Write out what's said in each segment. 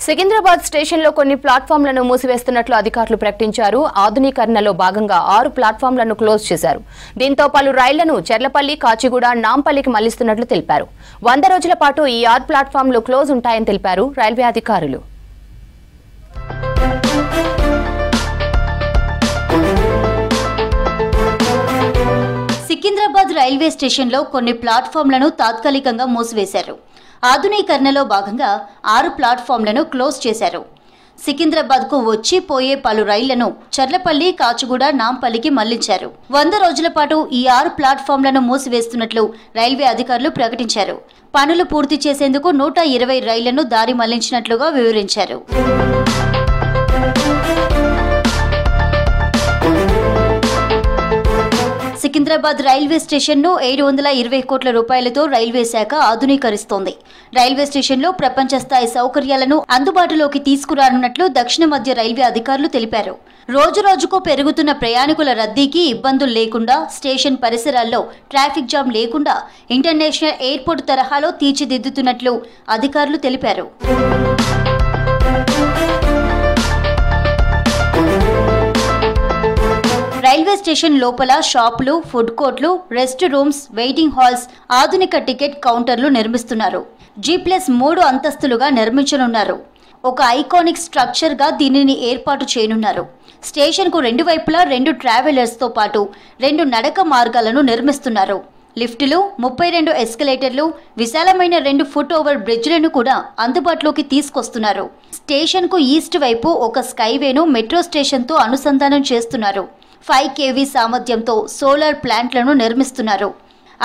సికింద్రాబాద్ స్టేషన్లో కొన్ని ప్లాట్ఫామ్లను మూసివేస్తున్నట్లు అధికారులు ప్రకటించారు. ఆధునీకరణలో భాగంగా 6 ప్లాట్ఫామ్లను క్లోజ్ చేశారు. దీంతో పలు రైళ్లను చెర్లపల్లి, కాచిగూడ, నాంపల్లికి మళ్లిస్తున్నట్లు తెలిపారు. 100 రోజుల పాటు ఈ 6 ప్లాట్ఫామ్లు క్లోజ్ ఉంటాయని తెలిపారు రైల్వే అధికారులు. సికింద్రాబాద్ రైల్వే స్టేషన్లో కొన్ని ప్లాట్ఫామ్లను తాత్కాలికంగా మూసివేశారు. ఆధునీకరణలో భాగంగా 6 ప్లాట్ఫామ్లను క్లోజ్ చేశారు. సికింద్రాబాద్కు వచ్చి పోయే పలు రైళ్లను చర్లపల్లి, కాచిగూడ, నాంపల్లికి మళ్లించారు. 100 రోజుల పాటు ఈ 6 ప్లాట్ఫామ్లను మూసివేస్తున్నట్లు రైల్వే అధికారులు ప్రకటించారు. పనులు పూర్తి చేసేందుకు 120 రైళ్లను దారి మళ్లించినట్లుగా వివరించారు. సికింద్రాబాద్ రైల్వే స్టేషన్ను 720 కోట్ల రూపాయలతో రైల్వే శాఖ ఆధునీకరిస్తోంది. రైల్వే స్టేషన్లో ప్రపంచ స్థాయి సౌకర్యాలను అందుబాటులోకి తీసుకురానున్నట్లు దక్షిణ మధ్య రైల్వే అధికారులు తెలిపారు. రోజురోజుకు పెరుగుతున్న ప్రయాణికుల రద్దీకి ఇబ్బందులు లేకుండా, స్టేషన్ పరిసరాల్లో ట్రాఫిక్ జామ్ లేకుండా ఇంటర్నేషనల్ ఎయిర్పోర్ట్ తరహాలో తీర్చిదిద్దుతున్నట్లు అధికారులు తెలిపారు. రైల్వే స్టేషన్ లోపల షాపులు, ఫుడ్ కోర్టులు, రెస్ట్ రూమ్స్, వెయిటింగ్ హాల్స్, ఆధునిక టికెట్ కౌంటర్లు నిర్మిస్తున్నారు. G+3 అంతస్తులుగా నిర్మించనున్నారు. ఒక ఐకానిక్ స్ట్రక్చర్ గా దీనిని ఏర్పాటు చేయనున్నారు. స్టేషన్ కు 2 వైపులా 2 ట్రావెలర్స్ తో పాటు 2 నడక మార్గాలను నిర్మిస్తున్నారు. లిఫ్టులు, 32 ఎస్కలేటర్లు, విశాలమైన 2 ఫుట్ ఓవర్ బ్రిడ్జ్లను కూడా అందుబాటులోకి తీసుకొస్తున్నారు. స్టేషన్ కు ఈస్ట్ వైపు ఒక స్కైవేను మెట్రో స్టేషన్ తో అనుసంధానం చేస్తున్నారు. 5 kV సామర్థ్యంతో సోలార్ ప్లాంట్లను నిర్మిస్తున్నారు.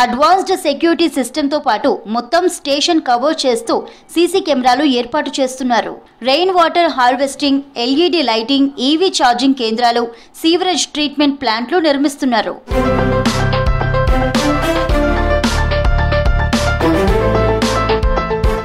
అడ్వాన్స్డ్ సెక్యూరిటీ సిస్టంతో పాటు మొత్తం స్టేషన్ కవర్ చేస్తూ సీసీ కెమెరాలు ఏర్పాటు చేస్తున్నారు. Rain water harvesting, LED lighting, EV charging కేంద్రాలు, సీవరేజ్ ట్రీట్మెంట్ ప్లాంట్లు నిర్మిస్తున్నారు.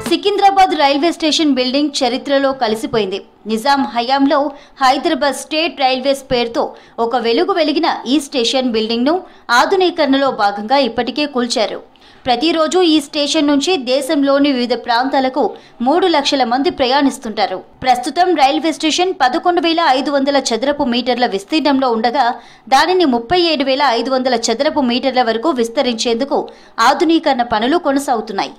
సికింద్రాబాద్ రైల్వే స్టేషన్ బిల్డింగ్ చరిత్రలో కలిసిపోయింది. నిజాం హయాంలో హైదరాబాద్ స్టేట్ రైల్వేస్ పేరుతో ఒక వెలుగు వెలిగిన ఈ స్టేషన్ బిల్డింగ్ను ఆధునీకరణలో భాగంగా ఇప్పటికే కూల్చారు. ప్రతిరోజు ఈ స్టేషన్ నుంచి దేశంలోని వివిధ ప్రాంతాలకు 3 లక్షల మంది ప్రయాణిస్తుంటారు. ప్రస్తుతం రైల్వే స్టేషన్ 11,500 చదరపు మీటర్ల విస్తీర్ణంలో ఉండగా దానిని 37,500 చదరపు మీటర్ల వరకు విస్తరించేందుకు ఆధునీకరణ పనులు కొనసాగుతున్నాయి.